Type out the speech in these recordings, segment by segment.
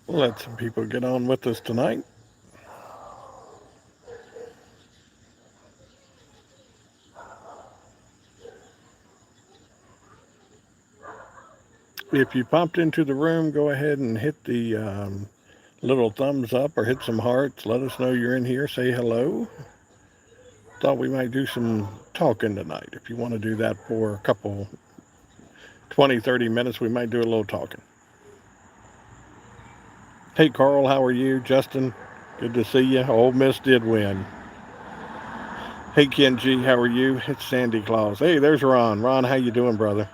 Let some people get on with us tonight. If you popped into the room, go ahead and hit the little thumbs up or hit some hearts. Let us know you're in here. Say hello. Thought we might do some talking tonight. If you want to do that for a couple 20, 30 minutes, we might do a little talking. Hey, Carl, how are you? Justin, good to see you. Ole Miss did win. Hey, Kenji, how are you? It's Sandy Claus. Hey, there's Ron. Ron, how you doing, brother?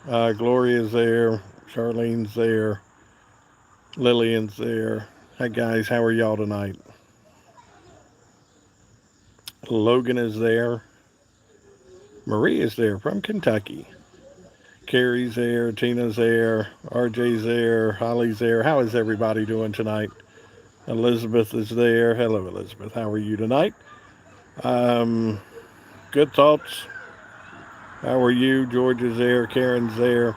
Gloria's there. Charlene's there. Lillian's there. Hi, guys. How are y'all tonight? Logan is there. Marie is there from Kentucky. Carrie's there. Tina's there. RJ's there. Holly's there. How is everybody doing tonight? Elizabeth is there. Hello, Elizabeth. How are you tonight? Um, Good thoughts. How are you? George is there. Karen's there.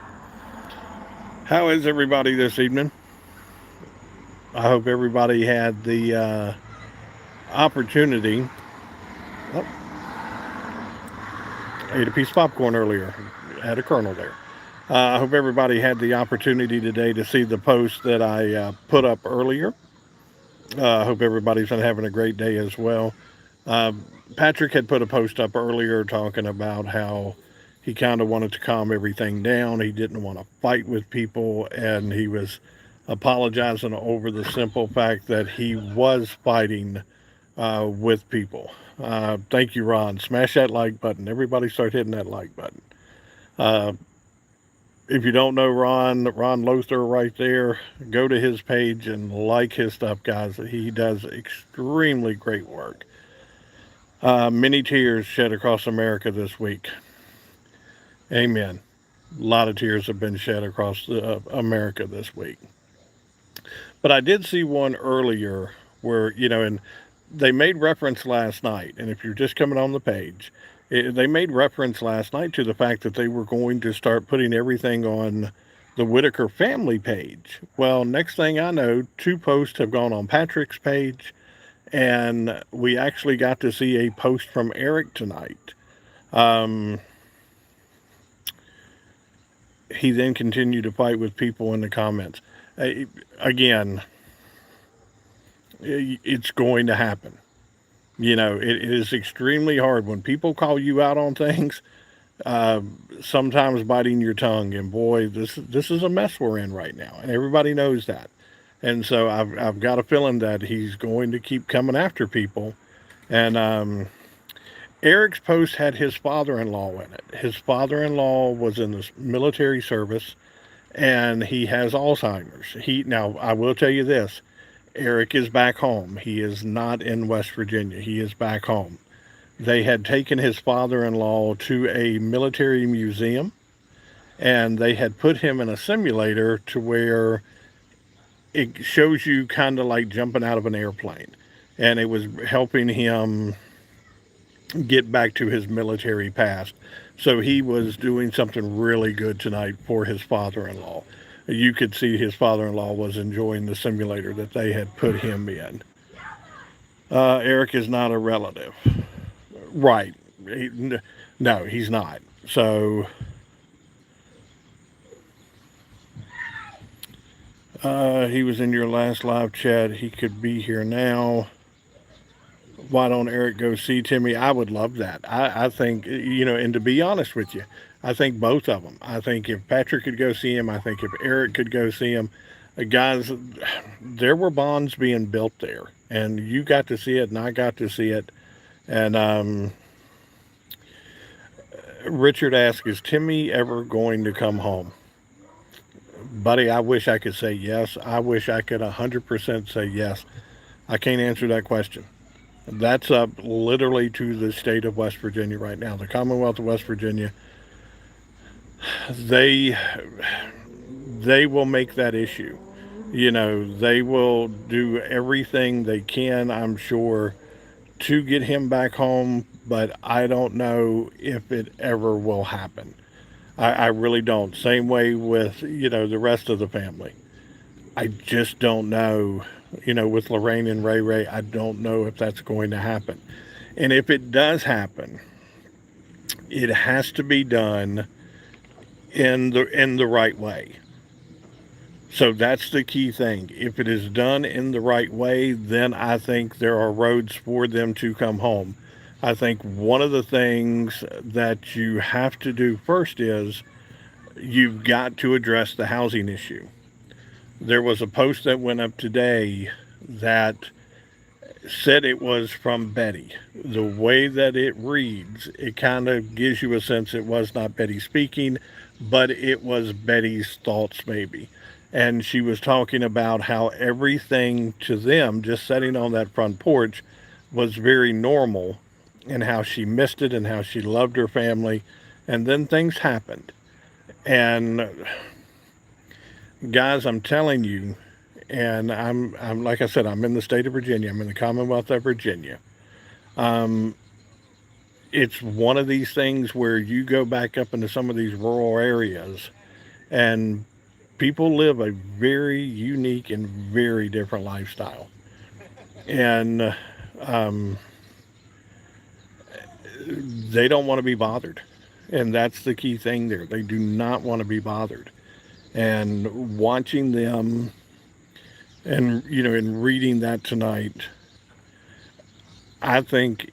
How is everybody this evening? I hope everybody had the opportunity. Oh, ate a piece of popcorn earlier. Had a kernel there. I hope everybody had the opportunity today to see the post that I put up earlier. I hope everybody's been having a great day as well. Uh, Patrick had put a post up earlier talking about how he kind of wanted to calm everything down. He didn't want to fight with people, and he was apologizing over the simple fact that he was fighting with people. Thank you, Ron. Smash that like button. Everybody start hitting that like button. Uh, if you don't know Ron Lothar right there, go to his page and like his stuff, guys. He does extremely great work. Many tears shed across America this week. Amen. A lot of tears have been shed across America this week. But I did see one earlier where, and they made reference last night. And if you're just coming on the page, they made reference last night to the fact that they were going to start putting everything on the Whittaker family page. Well, next thing I know, two posts have gone on Patrick's page, and we actually got to see a post from Eric tonight. Um, he then continued to fight with people in the comments. Again, it's going to happen. It is extremely hard when people call you out on things. Uh, Sometimes biting your tongue, and boy, this is a mess we're in right now, and everybody knows that. And so I've got a feeling that he's going to keep coming after people. And Eric's post had his father-in-law in it. His father-in-law was in the military service, and he has Alzheimer's. Now I will tell you this: Eric is back home. He is not in West Virginia. He is back home. They had taken his father-in-law to a military museum, and they had put him in a simulator to where it shows you kind of like jumping out of an airplane, and it was helping him get back to his military past. So he was doing something really good tonight for his father-in-law. You could see his father-in-law was enjoying the simulator that they had put him in. Eric is not a relative, right? No, he's not. So he was in your last live chat. He could be here now. Why don't Eric go see Timmy? I would love that. I think, and to be honest with you, I think both of them. I think if Patrick could go see him, I think if Eric could go see him, guys, there were bonds being built there. And you got to see it, and I got to see it. And Richard asked, is Timmy ever going to come home? Buddy, I wish I could say yes. I wish I could 100% say yes. I can't answer that question. That's up literally to the state of West Virginia right now. The Commonwealth of West Virginia, they they will make that issue. They will do everything they can, I'm sure, to get him back home, but I don't know if it ever will happen. I really don't. Same way with, the rest of the family. I just don't know. With Lorraine and Ray Ray, I don't know if that's going to happen. And if it does happen, it has to be done in the right way. So that's the key thing. If it is done in the right way, then I think there are roads for them to come home. I think one of the things that you have to do first is you've got to address the housing issue. There was a post that went up today that said it was from Betty. The way that it reads, it kind of gives you a sense it was not Betty speaking, but it was Betty's thoughts, maybe. And she was talking about how everything to them, just sitting on that front porch, was very normal, and how she missed it and how she loved her family. And then things happened. And guys, I'm telling you, and I'm like I said, I'm in the state of Virginia. I'm in the Commonwealth of Virginia. Um, it's one of these things where you go back up into some of these rural areas, and people live a very unique and very different lifestyle, and um, they don't want to be bothered, and that's the key thing there. They do not want to be bothered, and watching them, and in reading that tonight, I think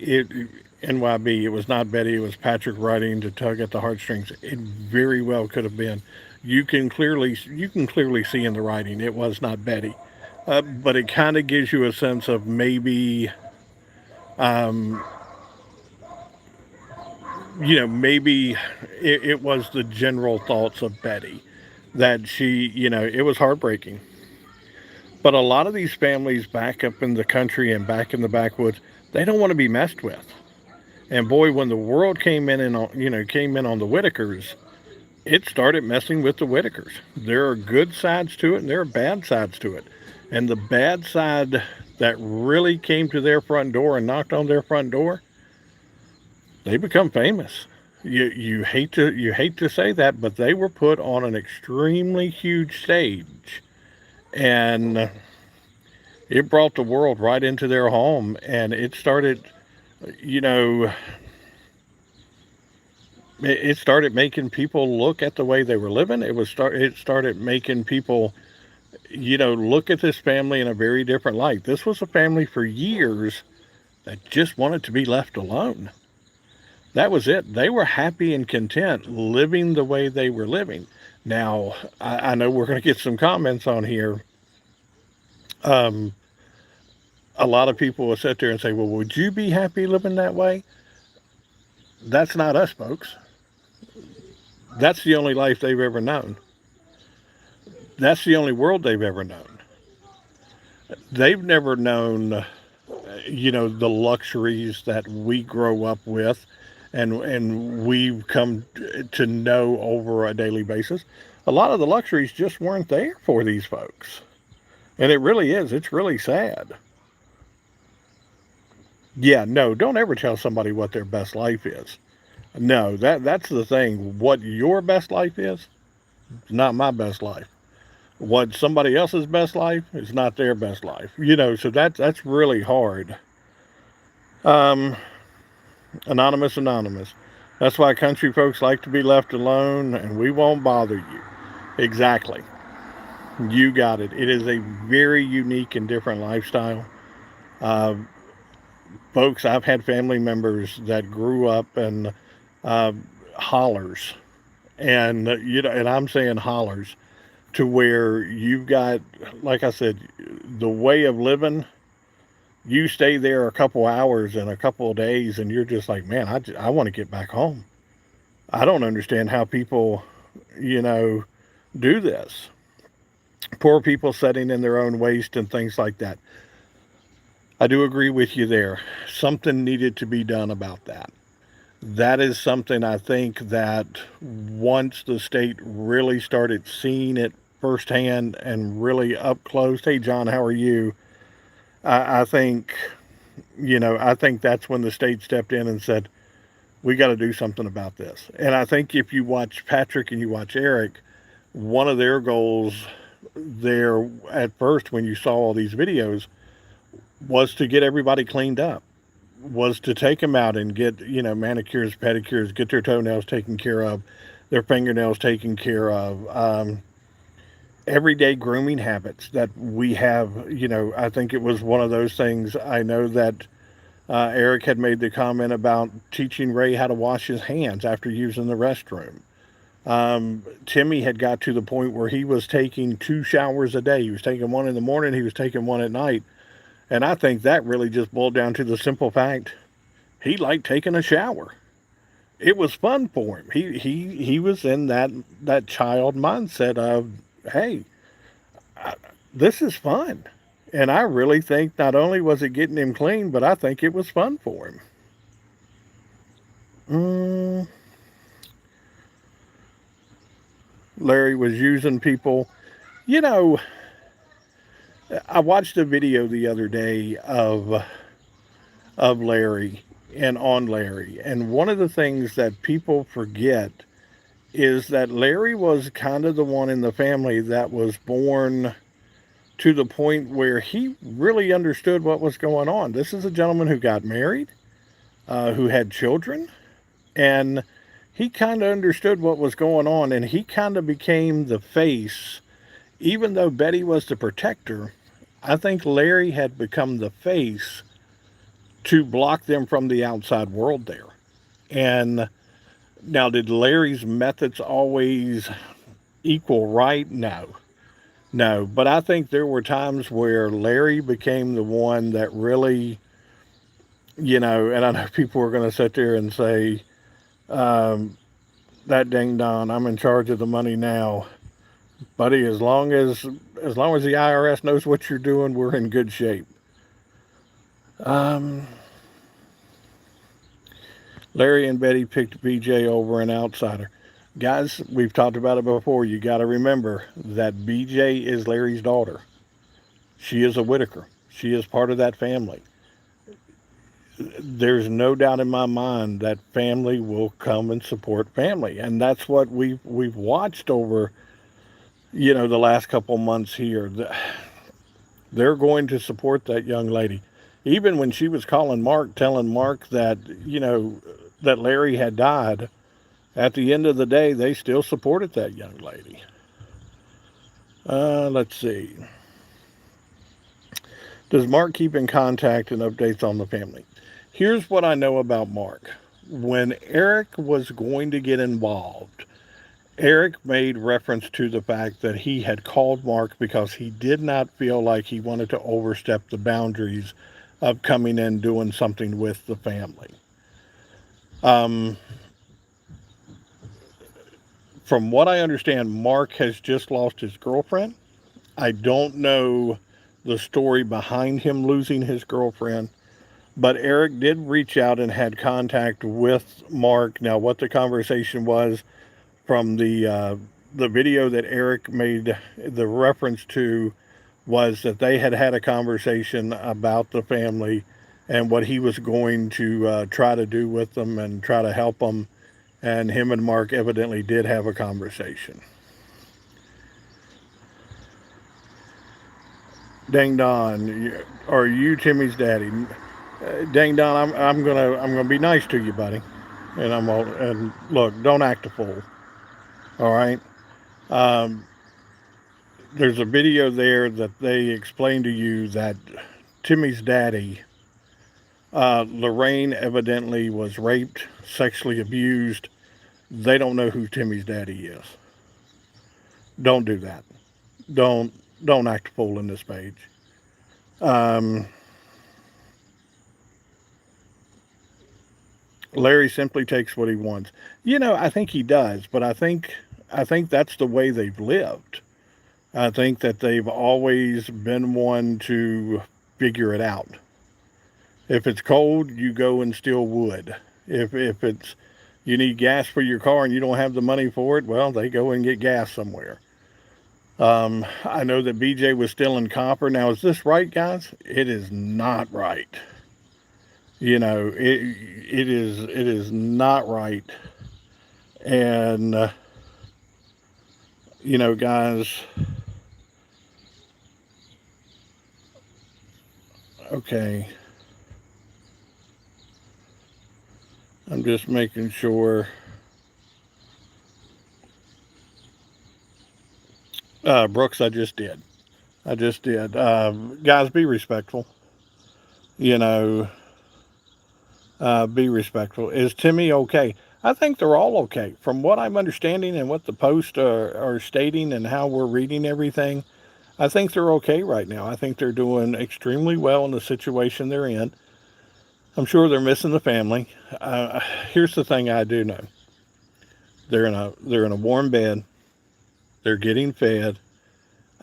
NYB, it was not Betty, it was Patrick writing to tug at the heartstrings. It very well could have been. You can clearly see in the writing it was not Betty, but it kind of gives you a sense of maybe, um, maybe it was the general thoughts of Betty, that it was heartbreaking. But a lot of these families back up in the country and back in the backwoods, they don't want to be messed with. And boy, when the world came in on the Whittakers, it started messing with the Whittakers. There are good sides to it and there are bad sides to it. And the bad side that really came to their front door and knocked on their front door, they become famous. You hate to say that, but they were put on an extremely huge stage, and it brought the world right into their home, and it started, you know, it started making people look at the way they were living. It started making people, look at this family in a very different light. This was a family for years that just wanted to be left alone. That was it. They were happy and content living the way they were living. Now, I know we're going to get some comments on here. Um, a lot of people will sit there and say, well, would you be happy living that way? That's not us, folks. That's the only life they've ever known. That's the only world they've ever known. They've never known, the luxuries that we grow up with, and we've come to know over a daily basis. A lot of the luxuries just weren't there for these folks. And it really is. It's really sad. Yeah, no, don't ever tell somebody what their best life is. No, that's the thing. What your best life is not my best life. What somebody else's best life is not their best life. So that's really hard. Um, anonymous. That's why country folks like to be left alone, and we won't bother you. Exactly. You got it. It is a very unique and different lifestyle. Uh, Folks, I've had family members that grew up in uh, hollers, and and I'm saying hollers, to where you've got, like I said, the way of living. You stay there a couple hours and a couple of days, and you're just like, man, I want to get back home. I don't understand how people, you know, do this. Poor people sitting in their own waste and things like that. I do agree with you there. Something needed to be done about that. That is something I think that once the state really started seeing it firsthand and really up close. Hey, John, how are you? I think, I think that's when the state stepped in and said, we got to do something about this. And I think if you watch Patrick and you watch Eric, one of their goals, there at first when you saw all these videos was to get everybody cleaned up, was to take them out and get, manicures, pedicures, get their toenails taken care of, their fingernails taken care of, everyday grooming habits that we have. I think it was one of those things. I know that Eric had made the comment about teaching Ray how to wash his hands after using the restroom. Timmy had got to the point where he was taking 2 showers a day. He was taking one in the morning, he was taking one at night. And I think that really just boiled down to the simple fact he liked taking a shower. It was fun for him. He was in that child mindset of, hey, this is fun. And I really think not only was it getting him clean, but I think it was fun for him. Mm, Larry was using people. You know, I watched a video the other day of Larry and on Larry, and one of the things that people forget is that Larry was kind of the one in the family that was born to the point where he really understood what was going on. This is a gentleman who got married, who had children, and he kind of understood what was going on, and he kind of became the face. Even though Betty was the protector, I think Larry had become the face to block them from the outside world there. And now, did Larry's methods always equal right? No. No. But I think there were times where Larry became the one that really, and I know people are going to sit there and say, um, that ding dong, I'm in charge of the money now. Buddy, as long as the IRS knows what you're doing, we're in good shape. Um, Larry and Betty picked BJ over an outsider. Guys, we've talked about it before. You got to remember that BJ is Larry's daughter. She is a Whittaker. She is part of that family. There's no doubt in my mind that family will come and support family, and that's what we've watched over the last couple months here. They're going to support that young lady. Even when she was calling Mark, telling Mark that, that Larry had died, at the end of the day, they still supported that young lady. Let's see. Does Mark keep in contact and updates on the family? Here's what I know about Mark. When Eric was going to get involved, Eric made reference to the fact that he had called Mark because he did not feel like he wanted to overstep the boundaries of coming in doing something with the family. Um, from what I understand, Mark has just lost his girlfriend. I don't know the story behind him losing his girlfriend, but Eric did reach out and had contact with Mark. Now, what the conversation was from the video that Eric made the reference to was that they had had a conversation about the family and what he was going to try to do with them and try to help them. And him and Mark evidently did have a conversation. Dang Don, are you Timmy's daddy? Dang Don, I'm gonna be nice to you, buddy. And look, don't act a fool. All right. Um, there's a video there that they explain to you that Timmy's daddy, Lorraine, evidently was raped, sexually abused. They don't know who Timmy's daddy is. Don't do that. Don't don't act a fool in this page. Um, Larry simply takes what he wants. I think he does, but I think that's the way they've lived. I think that they've always been one to figure it out. If it's cold, you go and steal wood. If it's you need gas for your car and you don't have the money for it, well, they go and get gas somewhere. I know that BJ was stealing copper. Now, is this right, guys? It is not right. It is not right. And guys, Okay. I'm just making sure. Brooks, I just did. I just did. Guys, be respectful. You know, be respectful. Is Timmy okay? I think they're all okay. From what I'm understanding and what the posts are stating and how we're reading everything, I think they're okay right now. I think they're doing extremely well in the situation they're in. I'm sure they're missing the family. Here's the thing I do know: they're in a warm bed. They're getting fed.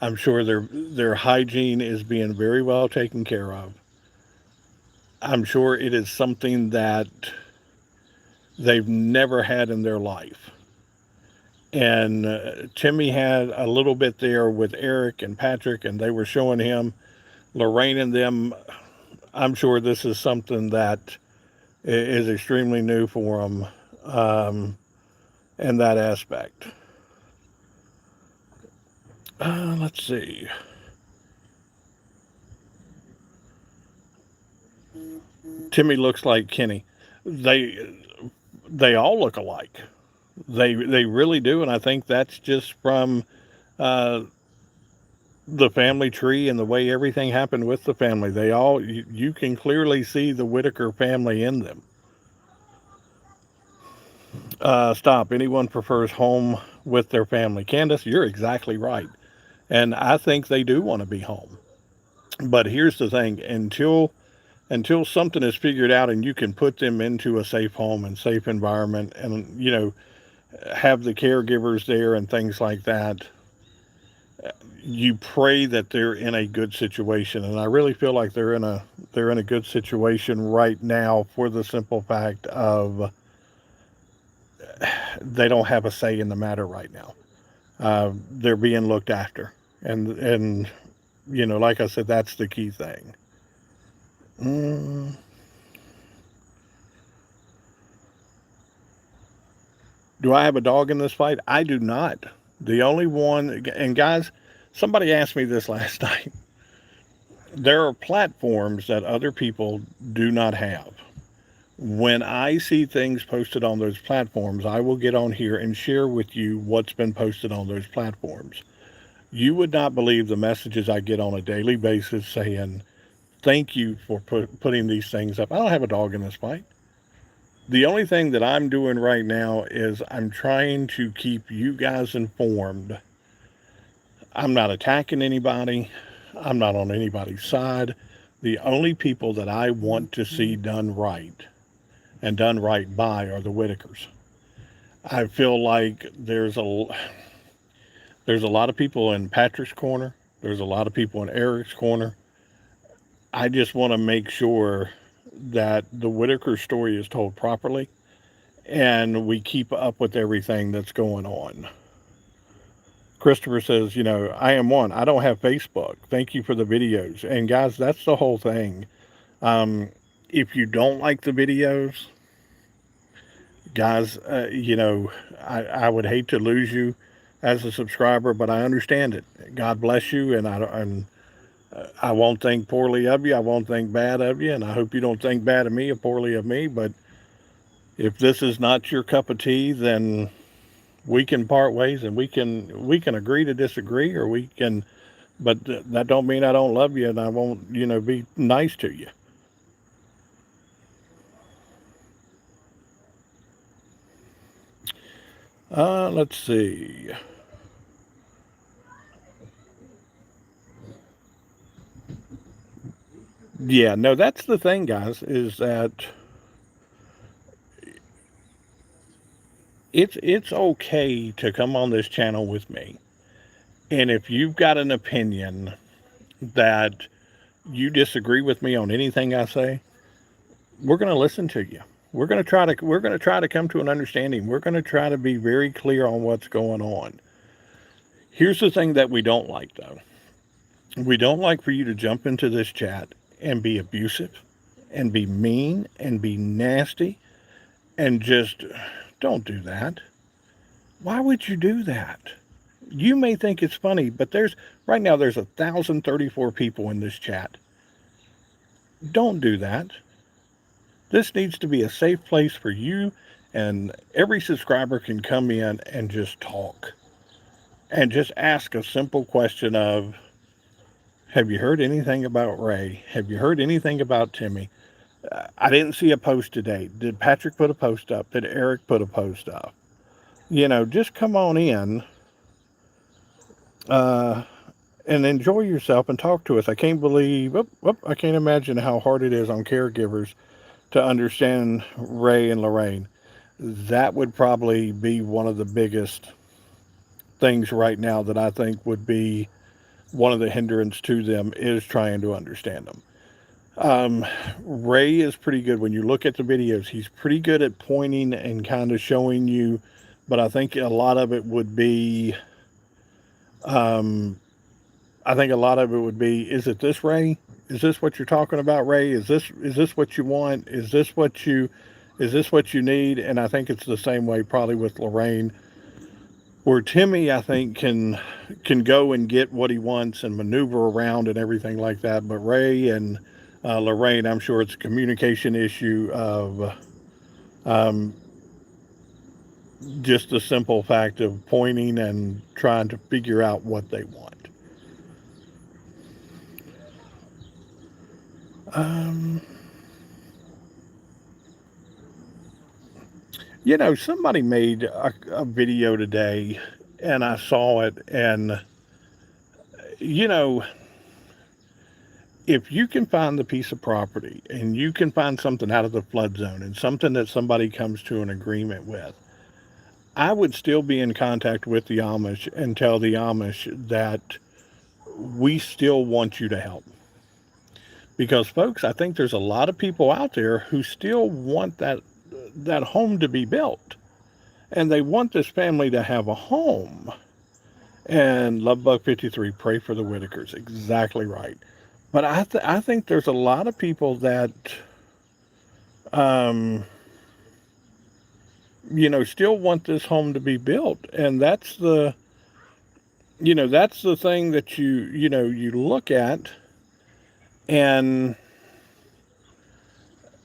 I'm sure their hygiene is being very well taken care of. I'm sure it is something that they've never had in their life. And Timmy had a little bit there with Eric and Patrick, and they were showing him Lorraine and them. I'm sure this is something that is extremely new for them in that aspect. Let's see. Timmy looks like Kenny. They they all look alike. They really do, and I think that's just from uh, the family tree and the way everything happened with the family. They all you can clearly see the Whittaker family in them. Stop. Anyone prefers home with their family. Candace, you're exactly right, and I think they do want to be home. But here's the thing: until something is figured out and you can put them into a safe home and safe environment, and have the caregivers there and things like that, you pray that they're in a good situation, and I really feel like they're in a good situation right now for the simple fact of they don't have a say in the matter right now. They're being looked after, and like I said, that's the key thing. mm, do I have a dog in this fight? I do not. The only one, and guys, somebody asked me this last night. There are platforms that other people do not have. When I see things posted on those platforms, I will get on here and share with you what's been posted on those platforms. You would not believe the messages I get on a daily basis saying, thank you for putting these things up. I don't have a dog in this fight. The only thing that I'm doing right now is I'm trying to keep you guys informed. I'm not attacking anybody. I'm not on anybody's side. The only people that I want to see done right and done right by are the Whittakers. I feel like there's a lot of people in Patrick's corner. There's a lot of people in Eric's corner. I just want to make sure that the Whittaker story is told properly and we keep up with everything that's going on. Christopher says, I am one. I don't have Facebook. Thank you for the videos. And guys, that's the whole thing. Um, if you don't like the videos, guys, I would hate to lose you as a subscriber, but I understand it. God bless you, and I won't think poorly of you. I won't think bad of you, and I hope you don't think bad of me or poorly of me. But if this is not your cup of tea, then we can part ways, and we can agree to disagree, or we can. But that don't mean I don't love you, and I won't, be nice to you. Let's see. Yeah, no, that's the thing, guys, is that it's okay to come on this channel with me. And if you've got an opinion that you disagree with me on anything I say, we're going to listen to you. We're going to try to come to an understanding. We're going to try to be very clear on what's going on. Here's the thing that we don't like, though. We don't like for you to jump into this chat and be abusive and be mean and be nasty, and just don't do that. Why would you do that? You may think it's funny, but right now there's 1,034 people in this chat. Don't do that. This needs to be a safe place for you, and every subscriber can come in and just talk and just ask a simple question of, have you heard anything about Ray? Have you heard anything about Timmy? I didn't see a post today. Did Patrick put a post up? Did Eric put a post up? Just come on in uh, and enjoy yourself and talk to us. I can't believe, I can't imagine how hard it is on caregivers to understand Ray and Lorraine. That would probably be one of the biggest things right now that I think would be one of the hindrance to them is trying to understand them. Um, Ray is pretty good when you look at the videos. He's pretty good at pointing and kind of showing you, but I think a lot of it would be, um, I think a lot of it would be, is it this, Ray? Is this what you're talking about, Ray? Is this what you want? Is this what you need? And I think it's the same way probably with Lorraine. Where Timmy, I think, can go and get what he wants and maneuver around and everything like that. But Ray and Lorraine, I'm sure it's a communication issue of um, just the simple fact of pointing and trying to figure out what they want. Um, Somebody made a video today, and I saw it, and you know, if you can find the piece of property and you can find something out of the flood zone and something that somebody comes to an agreement with, I would still be in contact with the Amish and tell the Amish that we still want you to help. Because folks, I think there's a lot of people out there who still want that home to be built. And they want this family to have a home. And Lovebug 53, pray for the Whittakers. Exactly right. But I think there's a lot of people that um, still want this home to be built, and that's the thing that you look at, and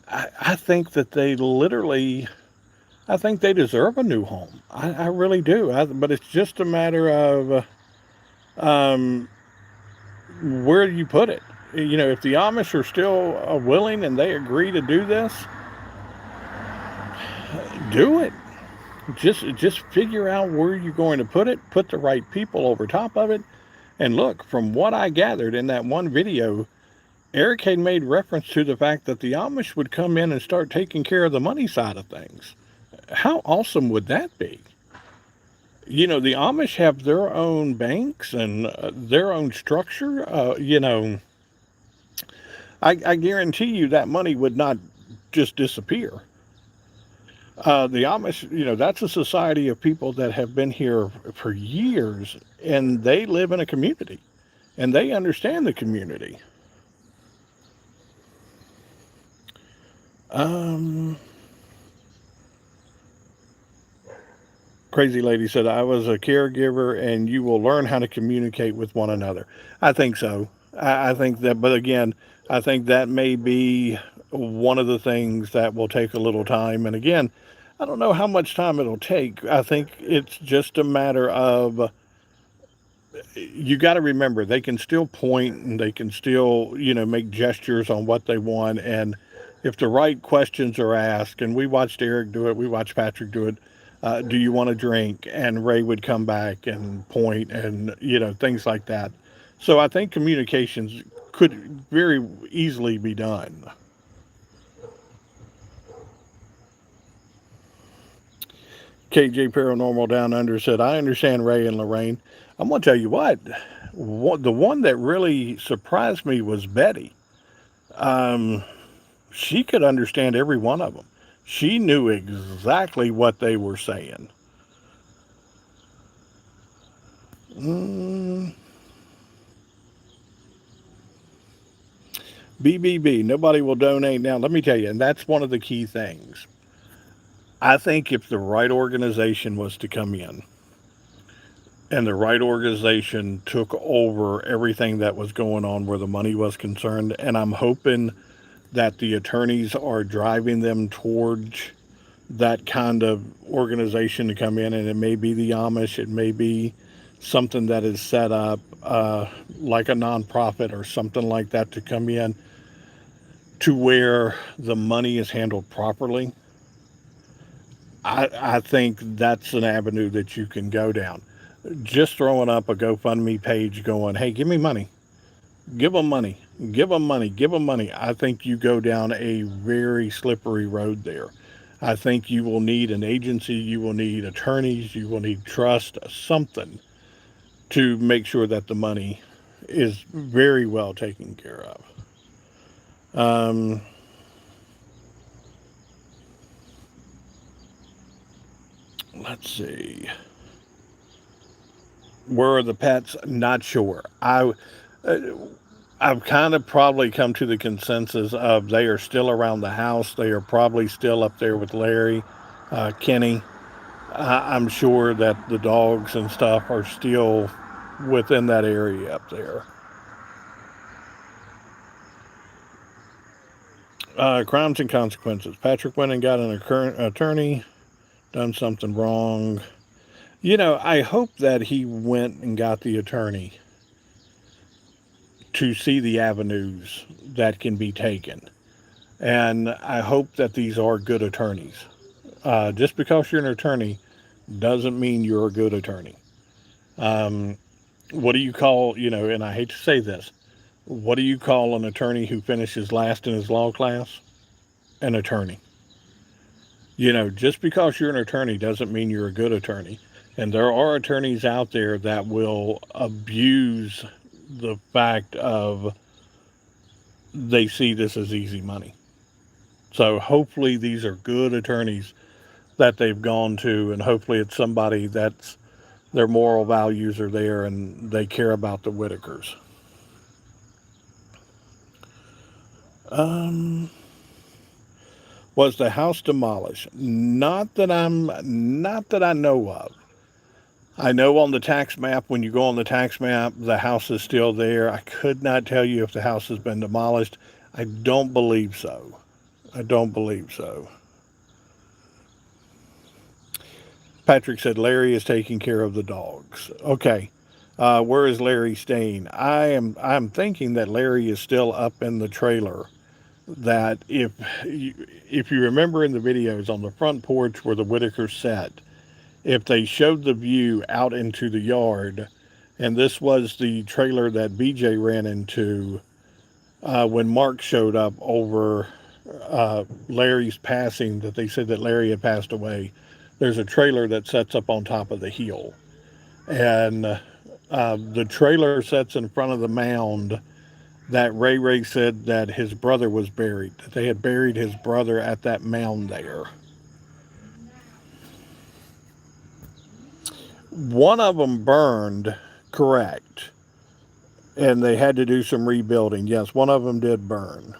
I think that they literally, I think they deserve a new home. I really do. But it's just a matter of um, where you put it. If the Amish are still willing and they agree to do this, do it. Just figure out where you're going to put it. Put the right people over top of it. And look, from what I gathered in that one video, Eric had made reference to the fact that the Amish would come in and start taking care of the money side of things. How awesome would that be? The Amish have their own banks and their own structure. I guarantee you that money would not just disappear. The Amish, that's a society of people that have been here for years, and they live in a community and they understand the community. Um, Crazy Lady said, I was a caregiver and you will learn how to communicate with one another. I think so. I think that, but again, I think that may be one of the things that will take a little time. And again, I don't know how much time it'll take. I think it's just a matter of you got to remember they can still point and they can still make gestures on what they want, and if the right questions are asked, and we watched Eric do it, we watched Patrick do it. Do you want a drink? And Ray would come back and point and things like that. So I think communications could very easily be done. KJ Paranormal Down Under said, I understand Ray and Lorraine. I'm going to tell you what, the one that really surprised me was Betty. Um, she could understand every one of them. She knew exactly what they were saying. Mm, BBB, nobody will donate now. Let me tell you, and that's one of the key things. I think if the right organization was to come in and the right organization took over everything that was going on where the money was concerned, and I'm hoping that the attorneys are driving them towards that kind of organization to come in, and it may be the Amish, it may be something that is set up like a nonprofit or something like that to come in to where the money is handled properly. I think that's an avenue that you can go down. Just throwing up a GoFundMe page going, hey, give me money, give them money, give them money, give them money. I think you go down a very slippery road there. I think you will need an agency, you will need attorneys, you will need trust, something to make sure that the money is very well taken care of. Um, let's see. Where are the pets? Not sure. Uh, I've kind of probably come to the consensus of they are still around the house. They are probably still up there with Larry, Kenny. I'm sure that the dogs and stuff are still within that area up there. Crimes and consequences. Patrick went and got an attorney, done something wrong. You know, I hope that he went and got the attorney to see the avenues that can be taken. And I hope that these are good attorneys. Just because you're an attorney doesn't mean you're a good attorney. Um, what do you call, and I hate to say this, what do you call an attorney who finishes last in his law class? An attorney. Just because you're an attorney doesn't mean you're a good attorney. And there are attorneys out there that will abuse the fact of they see this as easy money. So hopefully these are good attorneys that they've gone to, and hopefully it's somebody that's their moral values are there and they care about the Whittakers. Um, was the house demolished? Not that I know of. I know on the tax map, when you go on the tax map, the house is still there. I could not tell you if the house has been demolished. I don't believe so. I don't believe so. Patrick said Larry is taking care of the dogs. Okay. Where is Larry staying? I'm thinking that Larry is still up in the trailer. That if you remember in the videos on the front porch where the Whittakers sat, if they showed the view out into the yard, and this was the trailer that BJ ran into when Mark showed up over Larry's passing, that they said that Larry had passed away. There's a trailer that sets up on top of the hill. And the trailer sets in front of the mound that Ray said that his brother was buried, that they had buried his brother at that mound there. One of them burned, correct. And they had to do some rebuilding. Yes, one of them did burn.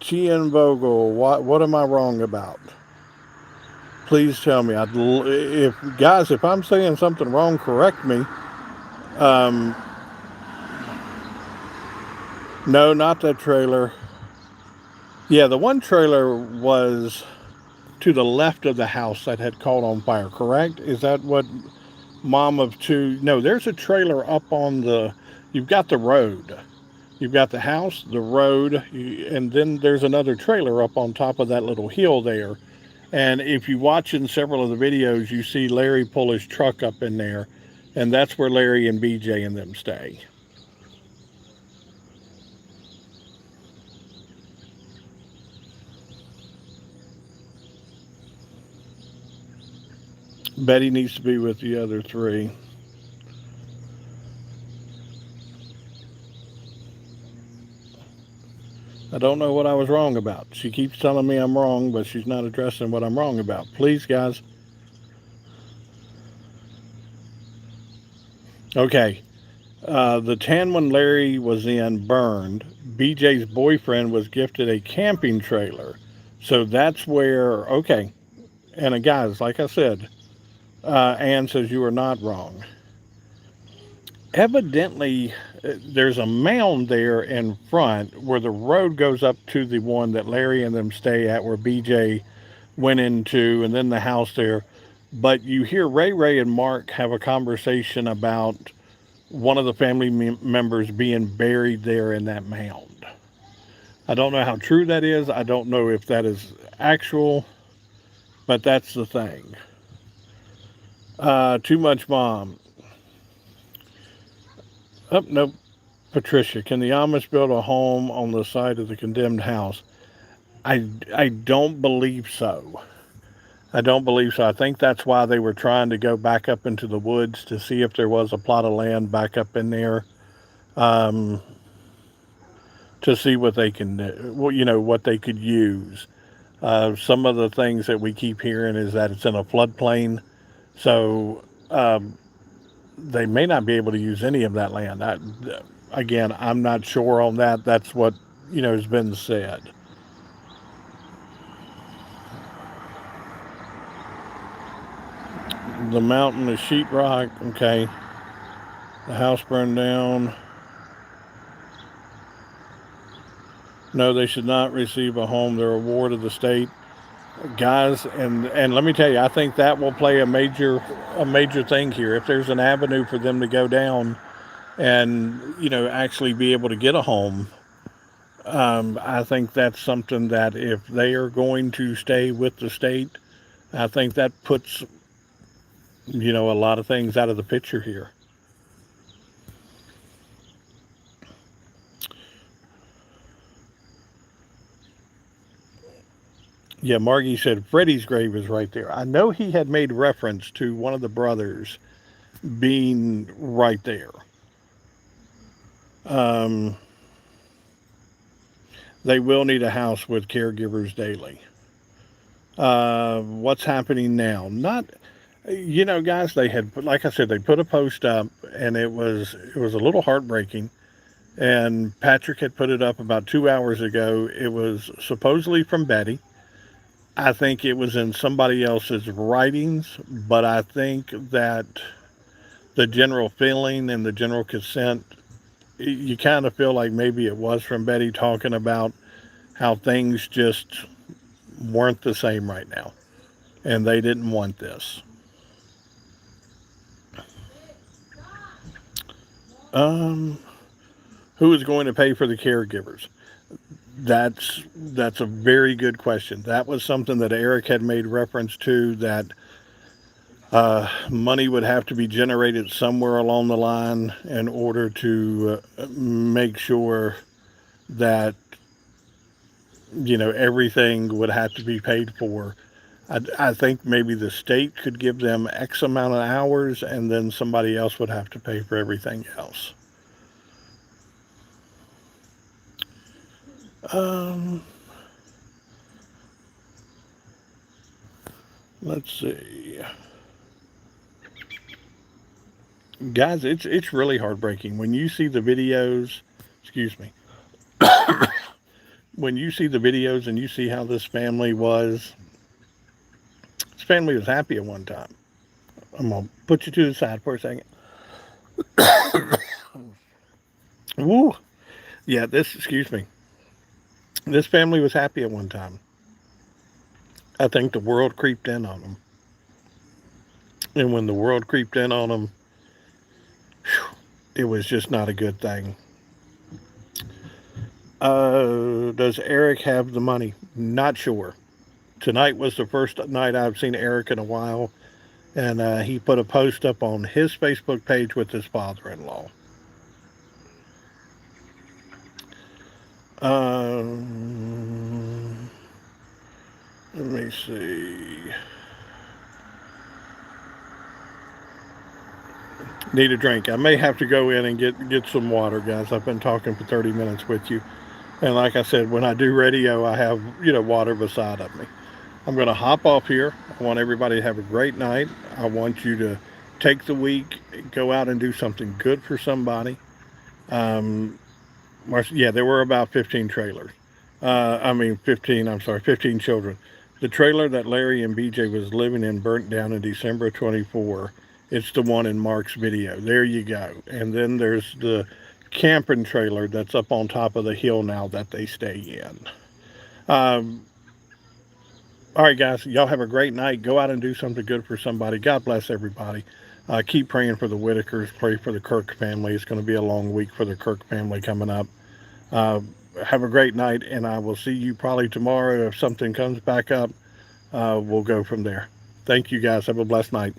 Tien Vogel, what am I wrong about? Please tell me. If I'm saying something wrong, correct me. Um, no, not that trailer. Yeah, the one trailer was to the left of the house that had caught on fire, correct? Is that what Mom of Two? No, there's a trailer up on you've got the road. You've got the house, the road, and then there's another trailer up on top of that little hill there. And if you watch in several of the videos, you see Larry pull his truck up in there, and that's where Larry and BJ and them stay. Betty needs to be with the other three. I don't know what I was wrong about. She keeps telling me I'm wrong, but she's not addressing what I'm wrong about. Please, guys. Okay. The tan one Larry was in burned. BJ's boyfriend was gifted a camping trailer. So that's where, okay. And guys, like I said, Ann says you are not wrong. Evidently, there's a mound there in front where the road goes up to the one that Larry and them stay at, where BJ went into, and then the house there. But you hear Ray and Mark have a conversation about one of the family members being buried there in that mound. I don't know how true that is. I don't know if that is actual, but that's the thing. Too much mom. Oh, no. Patricia, can the Amish build a home on the site of the condemned house? I don't believe so. I don't believe so. I think that's why they were trying to go back up into the woods to see if there was a plot of land back up in there, um, to see what they can, well, what they could use. Some of the things that we keep hearing is that it's in a floodplain, so they may not be able to use any of that land. Again, I'm not sure on that. That's what has been said. The mountain is sheetrock. Okay. The house burned down. No, they should not receive a home. They're a ward of the state, guys. And let me tell you, I think that will play a major thing here. If there's an avenue for them to go down and actually be able to get a home, I think that's something that if they are going to stay with the state, I think that puts a lot of things out of the picture here. Yeah, Margie said Freddie's grave is right there. I know he had made reference to one of the brothers being right there. Um, they will need a house with caregivers daily. What's happening now? Not, guys. They had, like I said, they put a post up, and it was a little heartbreaking. And Patrick had put it up about 2 hours ago. It was supposedly from Betty. I think it was in somebody else's writings, but I think that the general feeling and the general consent, you kind of feel like maybe it was from Betty talking about how things just weren't the same right now, and they didn't want this. Um, who is going to pay for the caregivers? That's a very good question. That was something that Eric had made reference to, that money would have to be generated somewhere along the line in order to make sure that everything would have to be paid for. I think maybe the state could give them X amount of hours, and then somebody else would have to pay for everything else. Um, let's see, guys. It's really heartbreaking when you see the videos. Excuse me. When you see the videos and you see how this family was. This family was happy at one time. I'm gonna put you to the side for a second. Woo. Yeah. This. Excuse me. This family was happy at one time. I think the world creeped in on them, and when the world creeped in on them, it was just not a good thing. Does Eric have the money? Not sure. Tonight was the first night I've seen Eric in a while, and he put a post up on his Facebook page with his father-in-law. Let me see. Need a drink. I may have to go in and get some water, guys. I've been talking for 30 minutes with you. And like I said, when I do radio, I have, water beside of me. I'm going to hop off here. I want everybody to have a great night. I want you to take the week, go out and do something good for somebody. Um, yeah, there were about 15 trailers. 15 children. The trailer that Larry and BJ was living in burnt down in December of 24. It's the one in Mark's video. There you go. And then there's the camping trailer that's up on top of the hill now that they stay in. Um, all right, guys, y'all have a great night. Go out and do something good for somebody. God bless everybody. Keep praying for the Whittakers. Pray for the Kirk family. It's going to be a long week for the Kirk family coming up. Uh, have a great night, and I will see you probably tomorrow. If something comes back up, we'll go from there. Thank you, guys. Have a blessed night.